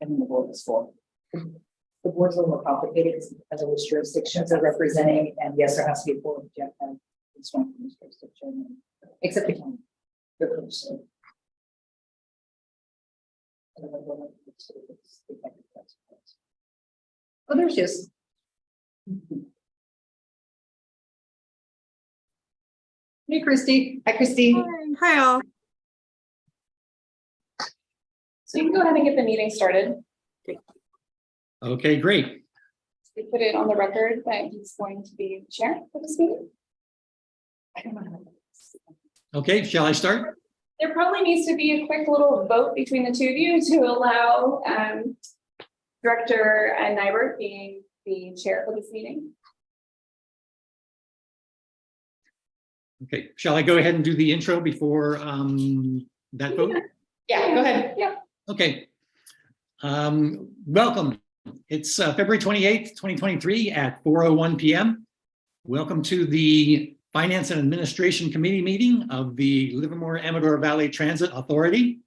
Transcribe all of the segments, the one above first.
and the board is full. The board's a little complicated because of which jurisdictions are representing, and yes, there has to be a board object and it's one from this jurisdiction, except the county. Oh, there's just. Hey, Christy. Hi, Christy. Hi, all. So you can go ahead and get the meeting started. Okay, great. We put it on the record that he's going to be the chair for this meeting. Okay, shall I start? There probably needs to be a quick little vote between the two of you to allow Director Nybert being the chair for this meeting. Okay, shall I go ahead and do the intro before that vote? Yeah, go ahead. Yeah. Okay. Welcome. It's February 28th, 2023 at 4:01 p.m. Welcome to the Finance and Administration Committee meeting of the Livermore-Amador Valley Transit Authority.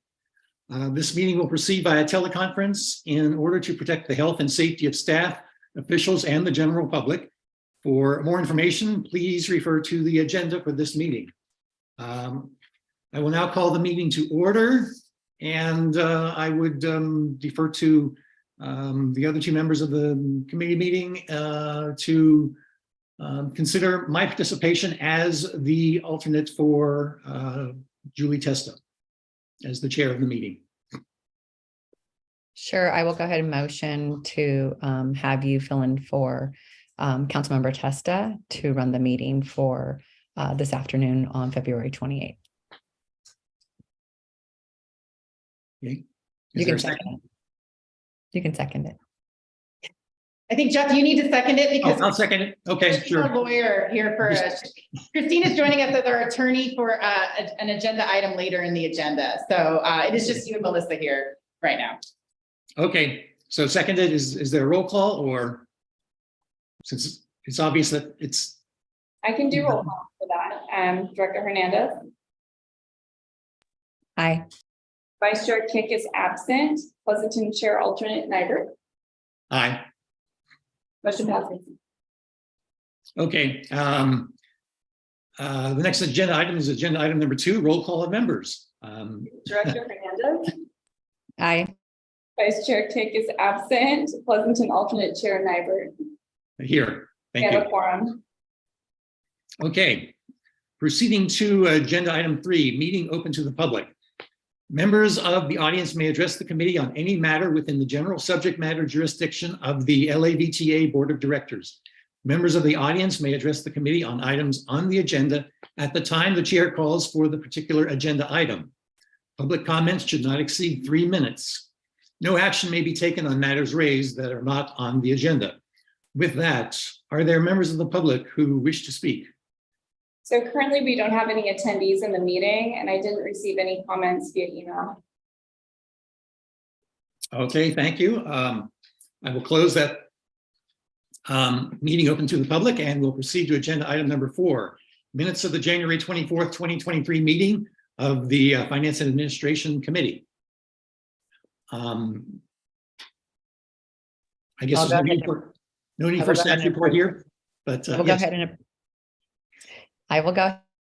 This meeting will proceed via teleconference in order to protect the health and safety of staff, officials, and the general public. For more information, please refer to the agenda for this meeting. I will now call the meeting to order, and I would defer to the other two members of the committee meeting to consider my participation as the alternate for Julie Testa as the chair of the meeting. Sure, I will go ahead and motion to have you fill in for Councilmember Testa to run the meeting for this afternoon on February 28th. Okay. You can second it. You can second it. I think, Jeff, you need to second it because I'll second it. Okay, Christine's sure. a lawyer here for Christine is joining us as our attorney for an agenda item later in the agenda. So it is just you and Melissa here right now. Okay, so seconded, is there a roll call, or since it's obvious that it's, I can do roll call for that. Director Hernandez. Aye. Vice Chair Kick is absent. Pleasanton Chair Alternate Nybert. aye. Motion passes. Okay, the next agenda item is agenda item number 2, roll call of members. Director Hernandez. Aye. Vice Chair Kick is absent. Pleasanton Alternate Chair Nybert. Here, thank We have you. a quorum. Okay, proceeding to agenda item 3, meeting open to the public. Members of the audience may address the committee on any matter within the general subject matter jurisdiction of the LAVTA Board of Directors. Members of the audience may address the committee on items on the agenda at the time the chair calls for the particular agenda item. Public comments should not exceed 3 minutes. No action may be taken on matters raised that are not on the agenda. With that, are there members of the public who wish to speak? So currently we don't have any attendees in the meeting, and I didn't receive any comments via email. Okay, thank you. I will close that meeting open to the public, and we'll proceed to agenda item number 4, minutes of the January 24th, 2023 meeting of the Finance and Administration Committee. I guess there's no need for a staff report here, but yes. I will go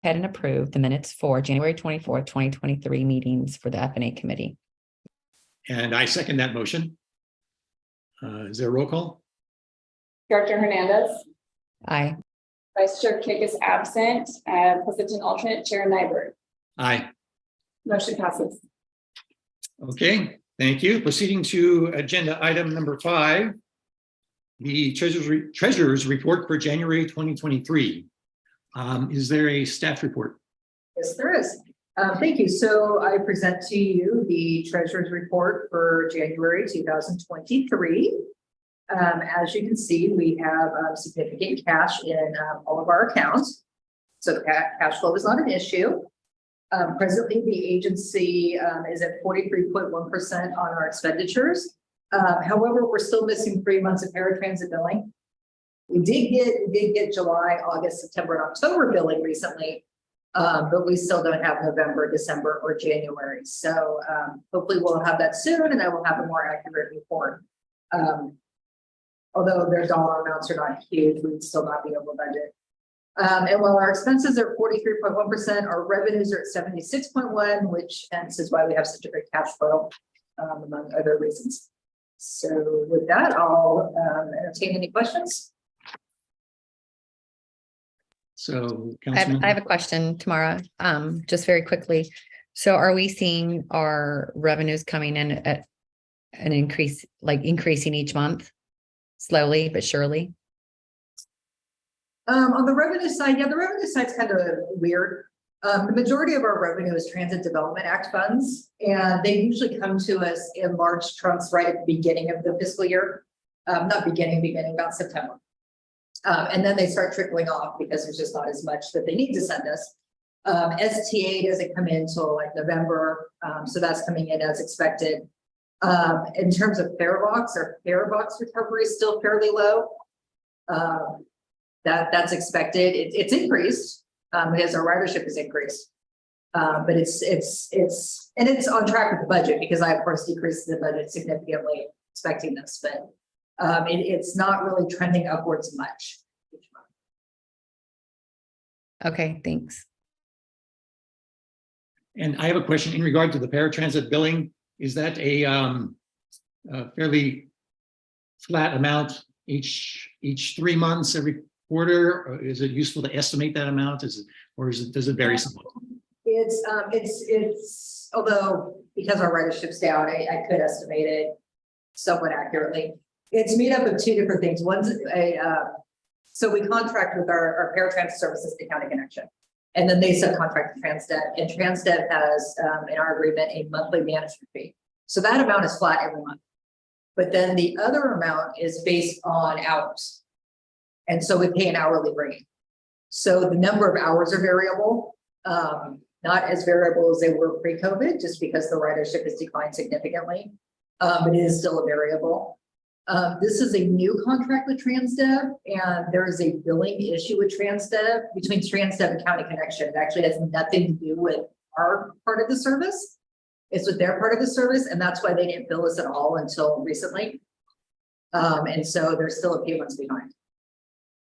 ahead and approve the minutes for January 24th, 2023 meetings for the F&A committee. And I second that motion. Is there a roll call? Director Hernandez. Aye. Vice Chair Kick is absent. Pleasanton Alternate Chair Nybert. Aye. Motion passes. Okay, thank you. Proceeding to agenda item number 5, the treasurer's report for January 2023. Is there a staff report? Yes, there is. Thank you. So I present to you the treasurer's report for January 2023. As you can see, we have significant cash in all of our accounts. So the cash flow is not an issue. Presently, the agency is at 43.1% on our expenditures. However, we're still missing 3 months of paratransit billing. We did get July, August, September, and October billing recently, But we still don't have November, December, or January. So hopefully we'll have that soon, and I will have a more accurate report. Although their dollar amounts are not huge, we'd still not be able to budget. And while our expenses are 43.1%, our revenues are at 76.1%, which hence is why we have such a great cash flow, among other reasons. So with that, I'll entertain any questions. So, I have Councilman, a question, Tamara, just very quickly. So are we seeing our revenues coming in at an increase, like increasing each month? Slowly but surely? On the revenue side, yeah, the revenue side's kind of weird. The majority of our revenue is Transit Development Act funds, and they usually come to us in large chunks right at the beginning of the fiscal year. Not beginning, about September. And then they start trickling off because there's just not as much that they need to send us. STA doesn't come in until like November, so that's coming in as expected. In terms of fare box, our fare box recovery is still fairly low. That's expected. It's increased because our ridership has increased. But it's on track with the budget because I of course decreased the budget significantly expecting this, but it's not really trending upwards much. Okay, thanks. and I have a question in regard to the paratransit billing. Is that a fairly flat amount each 3 months, every quarter? Or is it useful to estimate that amount? Does it vary somewhat? It's although because our ridership's down, I could estimate it somewhat accurately. It's made up of two different things. One's so we contract with our paratransit services, the County Connection, and then they subcontract to Transdev, and Transdev has in our agreement a monthly management fee. So that amount is flat every month. But then the other amount is based on hours. And so we pay an hourly rate. So the number of hours are variable, not as variable as they were pre-COVID, just because the ridership has declined significantly. But it is still a variable. This is a new contract with Transdev, and there is a billing issue with Transdev between Transdev and County Connection. It actually has nothing to do with our part of the service. It's with their part of the service, and that's why they didn't bill us at all until recently. And so they're still a few months behind.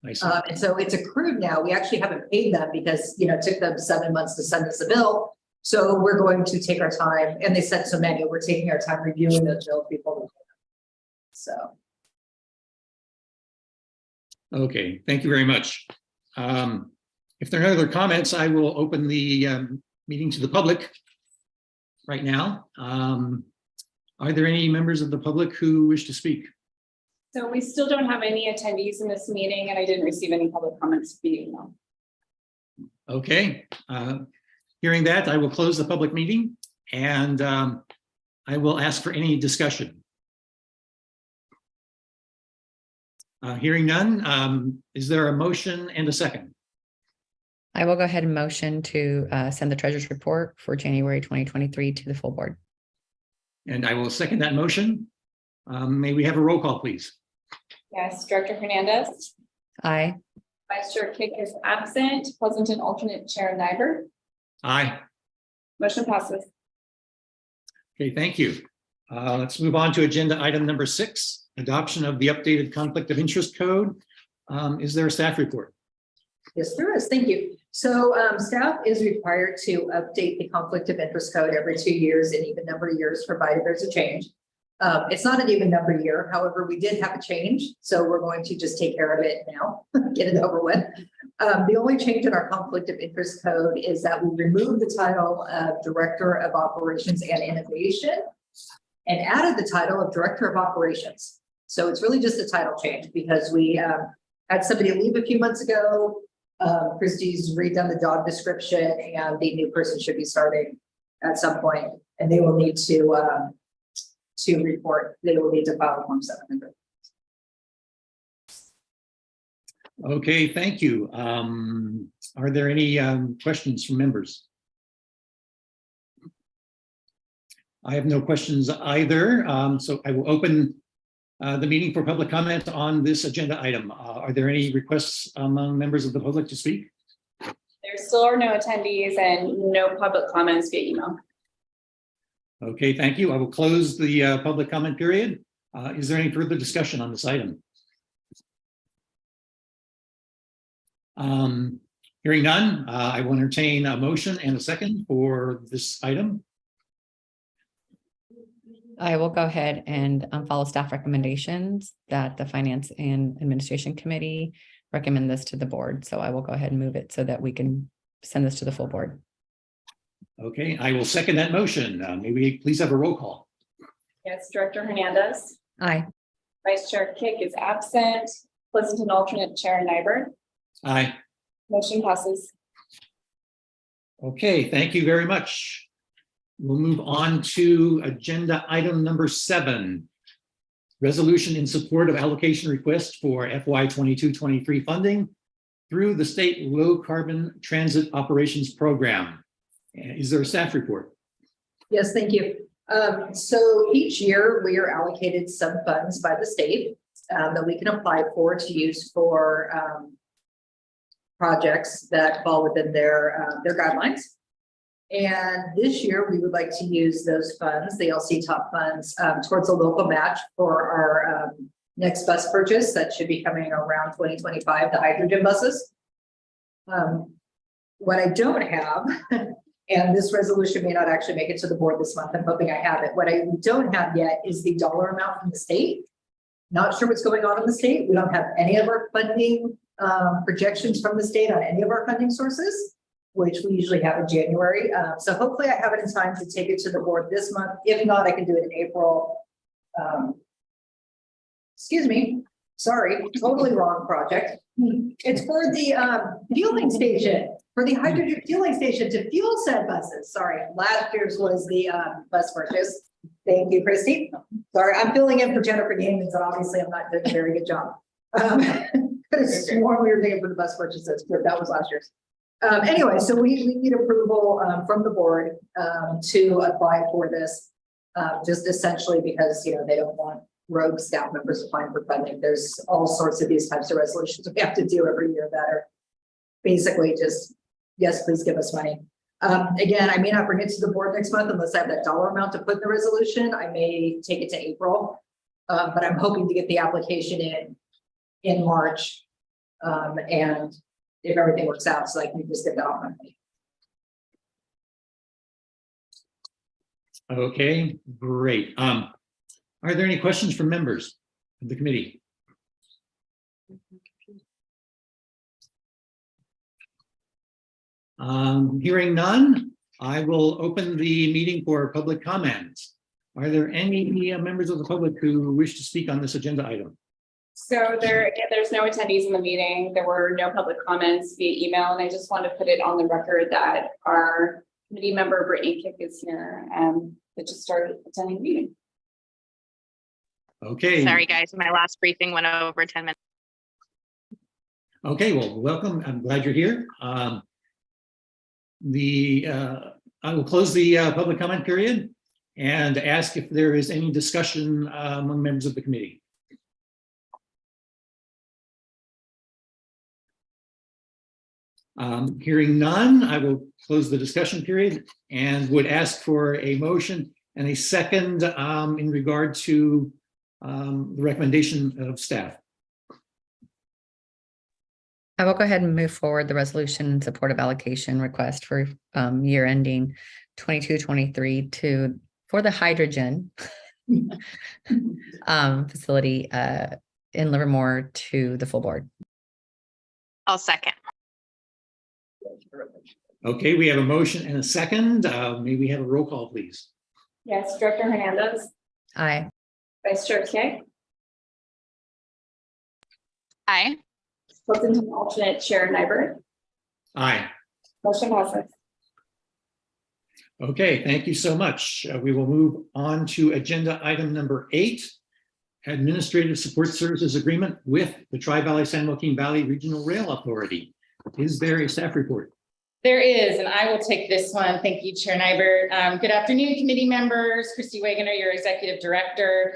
I see. And so it's accrued now. We actually haven't paid them because, it took them 7 months to send us a bill. So we're going to take our time, and they sent so many, we're taking our time reviewing those bills before we pay them. So. Okay, thank you very much. If there are no other comments, I will open the meeting to the public right now. Are there any members of the public who wish to speak? So we still don't have any attendees in this meeting, and I didn't receive any public comments via email. Okay, hearing that, I will close the public meeting and I will ask for any discussion. Hearing none, is there a motion and a second? I will go ahead and motion to send the treasurer's report for January 2023 to the full board. And I will second that motion. May we have a roll call, please? Yes, Director Hernandez. Aye. Vice Chair Kick is absent. President and alternate Chair Nyberg. Aye. Motion passes. Okay, thank you. Let's move on to agenda item number 6, adoption of the updated conflict of interest code. Is there a staff report? Yes, there is. Thank you. So staff is required to update the conflict of interest code every 2 years, an even number of years, provided there's a change. It's not an even number year. However, we did have a change, so we're going to just take care of it now, get it over with. The only change in our conflict of interest code is that we removed the title of Director of Operations and Innovation and added the title of Director of Operations. So it's really just a title change because we had somebody leave a few months ago. Christie's redone the job description, and the new person should be starting at some point, and they will need to report. They will need to file Form 700. Okay, thank you. Are there any questions from members? I have no questions either. So I will open the meeting for public comment on this agenda item. Are there any requests among members of the public to speak? There There still are no attendees and no public comments via email. Okay, thank you. I will close the public comment period. Is there any further discussion on this item? Hearing none, I will entertain a motion and a second for this item. I will go ahead and follow staff recommendations that the Finance and Administration Committee recommend this to the board. So I will go ahead and move it so that we can send this to the full board. Okay, I will second that motion. May we please have a roll call? Yes, Director Hernandez. Aye. Vice Chair Kick is absent. Pleasanton alternate Chair Nyberg. Aye. Motion passes. Okay, thank you very much. We'll move on to agenda item number 7. Resolution in support of allocation request for FY 22-23 funding through the state low carbon transit operations program. Is there a staff report? Yes, thank you. So each year we are allocated some funds by the state that we can apply for to use for projects that fall within their guidelines. And this year we would like to use those funds, the LC top funds, towards a local match for our next bus purchase that should be coming around 2025, the hydrogen buses. What I don't have, and this resolution may not actually make it to the board this month, I'm hoping I have it. What I don't have yet is the dollar amount from the state. Not sure what's going on in the state. We don't have any of our funding projections from the state on any of our funding sources, which we usually have in January. So hopefully I have it in time to take it to the board this month. If not, I can do it in April. Excuse me, sorry, totally wrong project. It's for the fueling station, for the hydrogen fueling station to fuel said buses. Sorry, last year's was the bus purchase. Thank you, Christy. Sorry, I'm filling in for Jennifer Gamins, and obviously I'm not doing a very good job. Could have sworn we were thinking for the bus purchases, but that was last year's. Anyway, so we need approval from the board to apply for this, just essentially because, you know, they don't want rogue staff members applying for funding. There's all sorts of these types of resolutions we have to do every year that are basically just, yes, please give us money. Again, I may not bring it to the board next month unless I have that dollar amount to put in the resolution. I may take it to April, but I'm hoping to get the application in March. And if everything works out, so I can just get that off my plate. Okay, great. Are there any questions from members of the committee? Hearing none, I will open the meeting for public comments. Are there any members of the public who wish to speak on this agenda item? So there's no attendees in the meeting. There were no public comments via email, and I just want to put it on the record that our committee member Brittany Kick is here that just started attending the meeting. Okay. Sorry, guys, my last briefing went over 10 minutes. Okay, well, welcome. I'm glad you're here. I will close the public comment period and ask if there is any discussion among members of the committee. Hearing none, I will close the discussion period and would ask for a motion and a second in regard to the recommendation of staff. I will go ahead and move forward the resolution in support of allocation request for year ending 22-23 for the hydrogen facility in Livermore to the full board. I'll second. Okay, we have a motion and a second. May we have a roll call, please? Yes, Director Hernandez. Aye. Vice Chair Kick. Aye. Pleasanton alternate Chair Nyberg. Aye. Motion passes. Okay, thank you so much. We will move on to agenda item number 8, Administrative Support Services Agreement with the Tri-Valley San Joaquin Valley Regional Rail Authority. Is there a staff report? There is, and I will take this one. Thank you, Chair Nyberg. Good afternoon, committee members. Christy Wagoner, your executive director.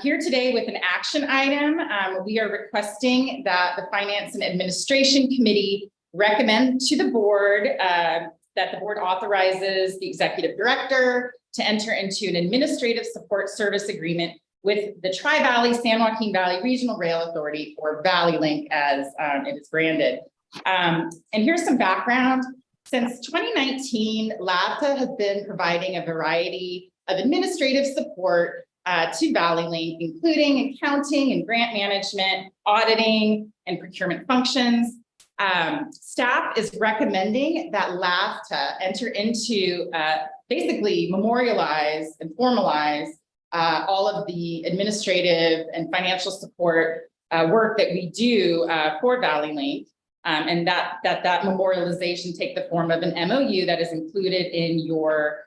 Here today with an action item. We are requesting that the Finance and Administration Committee recommend to the board that the board authorizes the executive director to enter into an administrative support service agreement with the Tri-Valley San Joaquin Valley Regional Rail Authority, or Valley Link as it is branded. And here's some background. Since 2019, LAVTA has been providing a variety of administrative support to Valley Link, including accounting and grant management, auditing, and procurement functions. Staff is recommending that LAVTA enter into basically memorialize and formalize all of the administrative and financial support work that we do for Valley Link. And that memorialization take the form of an MOU that is included in your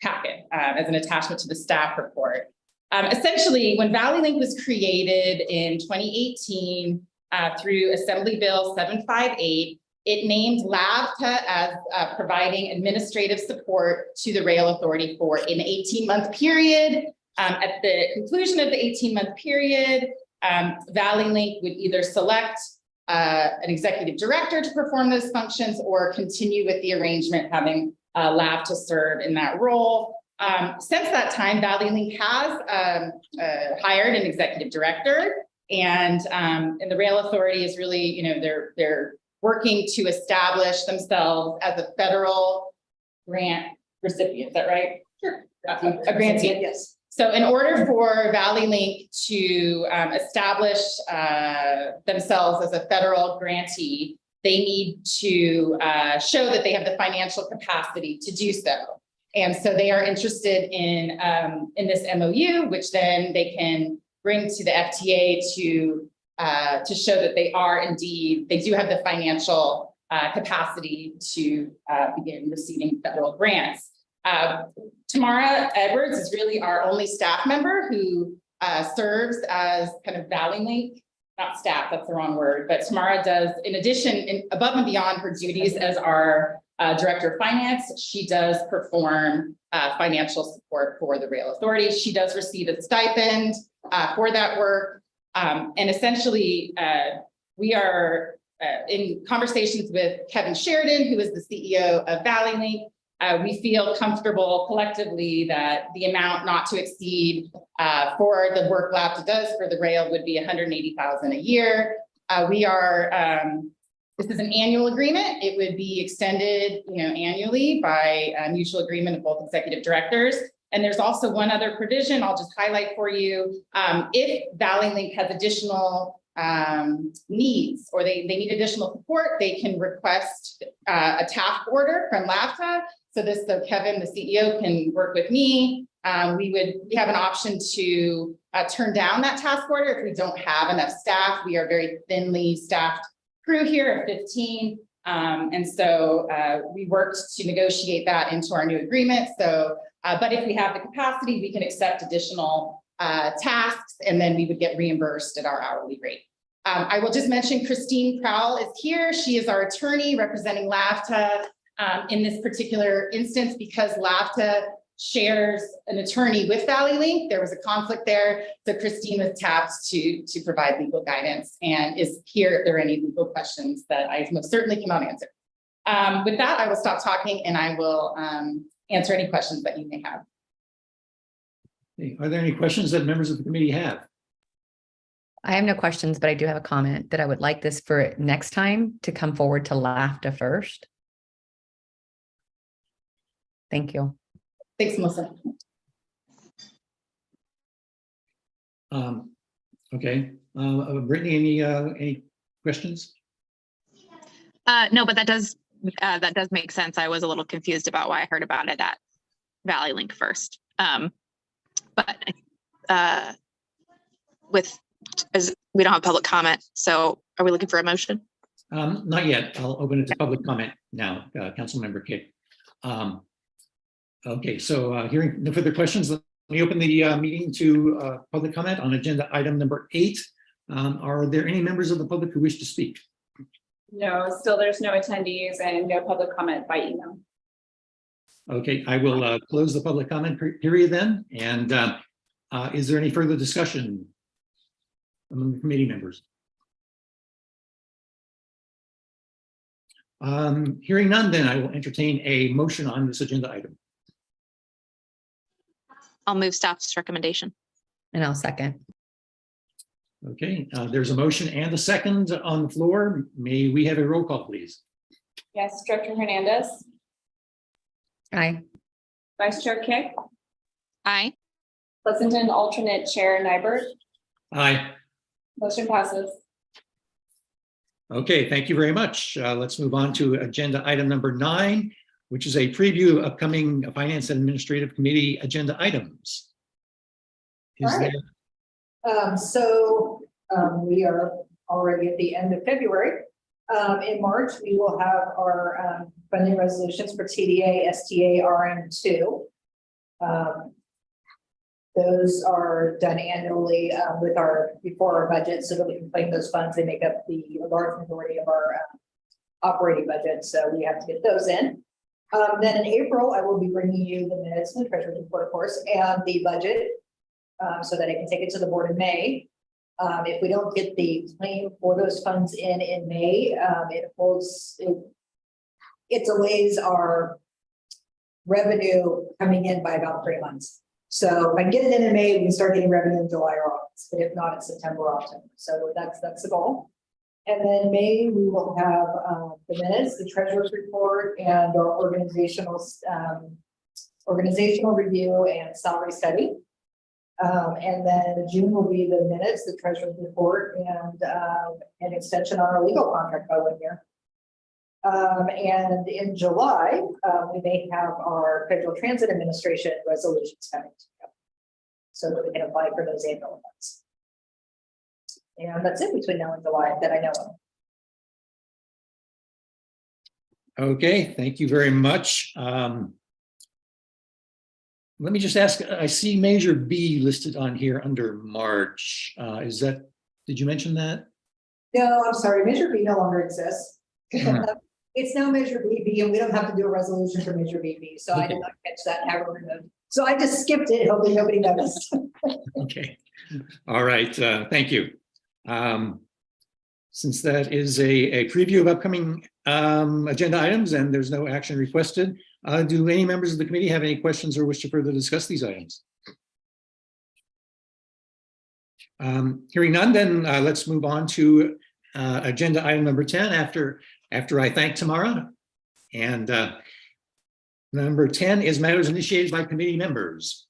packet as an attachment to the staff report. Essentially, when Valley Link was created in 2018 through Assembly Bill 758, it named LAVTA as providing administrative support to the rail authority for an 18-month period. At the conclusion of the 18-month period, Valley Link would either select an executive director to perform those functions or continue with the arrangement having LAVTA serve in that role. Since that time, Valley Link has hired an executive director, and the rail authority is really, they're working to establish themselves as a federal grant recipient. Is that right? Sure. A grantee. Yes. So in order for Valley Link to establish themselves as a federal grantee, they need to show that they have the financial capacity to do so. And so they are interested in this MOU, which then they can bring to the FTA to show that they are indeed, they do have the financial capacity to begin receiving federal grants. Tamara Edwards is really our only staff member who serves as kind of Valley Link, not staff, that's the wrong word, but Tamara does, in addition, above and beyond her duties as our Director of Finance, she does perform financial support for the rail authority. She does receive a stipend for that work. And essentially, we are in conversations with Kevin Sheridan, who is the CEO of Valley Link. We feel comfortable collectively that the amount not to exceed for the work LAVTA does for the rail would be $180,000 a year. This is an annual agreement. It would be extended, annually by mutual agreement of both executive directors. And there's also one other provision I'll just highlight for you. If Valley Link has additional needs or they need additional support, they can request a task order from LAVTA. So Kevin, the CEO, can work with me. We have an option to turn down that task order if we don't have enough staff. We are very thinly staffed crew here of 15. And so we worked to negotiate that into our new agreement. So, but if we have the capacity, we can accept additional tasks, and then we would get reimbursed at our hourly rate. I will just mention Christine Crowell is here. She is our attorney representing LAVTA in this particular instance because LAVTA shares an attorney with Valley Link. There was a conflict there. So Christine was tapped to provide legal guidance and is here if there are any legal questions that I most certainly cannot answer. With that, I will stop talking and I will answer any questions that you may have. Are there any questions that members of the committee have? I have no questions, but I do have a comment that I would like this for next time to come forward to LAVTA first. Thank you. Thanks, Melissa. Okay, Brittany, any questions? No, but that does make sense. I was a little confused about why I heard about it at Valley Link first. But as we don't have public comment, so are we looking for a motion? Not yet. I'll open it to public comment now, Councilmember Kidd. Okay, so hearing no further questions, let me open the meeting to public comment on agenda item number 8. Are there any members of the public who wish to speak? No, still there's no attendees and no public comment by email. Okay, I will close the public comment period then. And is there any further discussion among the committee members? Hearing none, then I will entertain a motion on this agenda item. I'll move staff's recommendation. And I'll second. Okay, there's a motion and a second on the floor. May we have a roll call, please? Yes, Director Hernandez, Aye. Vice Chair Kick, Aye. Pleasanton alternate Chair Nybert, Aye. motion passes. Okay, thank you very much. Let's move on to agenda item number 9, which is a preview of upcoming Finance and Administrative Committee agenda items. Is All right. We are already at the end of February. In March, we will have our funding resolutions for TDA, STA, RM2. Those are done annually before our budget so that we can claim those funds. They make up the large majority of our operating budget, so we have to get those in. Then in April, I will be bringing you the minutes and the treasurer's report, of course, and the budget so that I can take it to the board in May. If we don't get the claim for those funds in May, it delays our revenue coming in by about 3 months. So if I can get it in May, we can start getting revenue in July or August, but if not, it's September or October. So that's the goal. And then May, we will have the minutes, the treasurer's report, and our organizational review and salary study. And then June will be the minutes, the treasurer's report, and an extension on our legal contract by 1 year. And in July, we may have our Federal Transit Administration resolutions coming together so that we can apply for those annual ones. And that's it between now and July that I know of. Okay, thank you very much. Let me just ask, I see Measure B listed on here under March. Did you mention that? No, I'm sorry, Measure B no longer exists. It's now Measure BB, and we don't have to do a resolution for Measure BB, so I did not catch that and have it removed. So I just skipped it, hoping nobody noticed. Okay, all right, thank you. Since that is a preview of upcoming agenda items and there's no action requested, do any members of the committee have any questions or wish to further discuss these items? Hearing none, then let's move on to agenda item number 10 after I thank Tamara. And number 10 is matters initiated by committee members.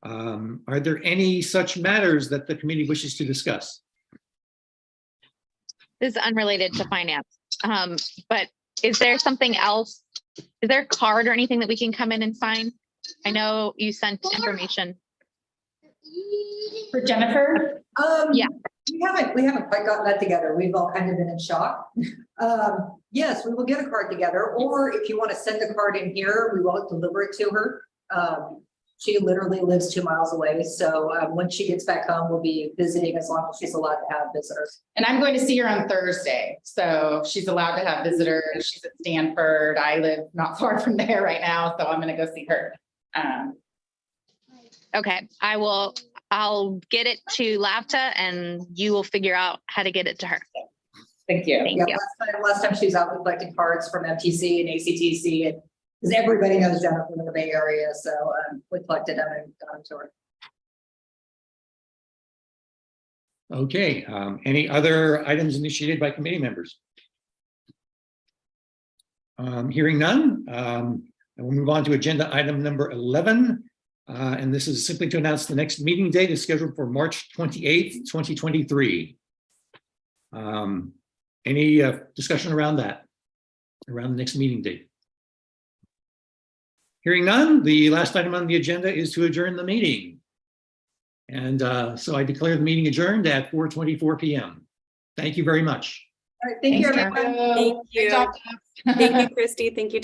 Are there any such matters that the committee wishes to discuss? This is unrelated to finance. But is there something else? Is there a card or anything that we can come in and sign? I know you sent information. For Jennifer? Yeah. We haven't quite gotten that together. We've all kind of been in shock. Yes, we will get a card together, or if you want to send a card in here, we will deliver it to her. She literally lives 2 miles away. So when she gets back home, we'll be visiting as long as she's allowed to have visitors. And I'm going to see her on Thursday. So she's allowed to have visitors. She's at Stanford. I live not far from there right now. So I'm going to go see her. Okay, I'll get it to LAVTA and you will figure out how to get it to her. Thank you. Thank Yeah, you. last time she was out collecting cards from FTC and ACTC, and because everybody knows Jennifer in the Bay Area, so we collected them and got them to her. Okay, any other items initiated by committee members? Hearing none, we'll move on to agenda item number 11. And this is simply to announce the next meeting date is scheduled for March 28th, 2023. Any discussion around that, around the next meeting date? Hearing none, the last item on the agenda is to adjourn the meeting. And so I declare the meeting adjourned at 4:24 p.m. Thank you very much. All right, thank you, Thanks, everyone. Jennifer. Thank you. Good job, Jeff. Thank you, Christy. Thank you.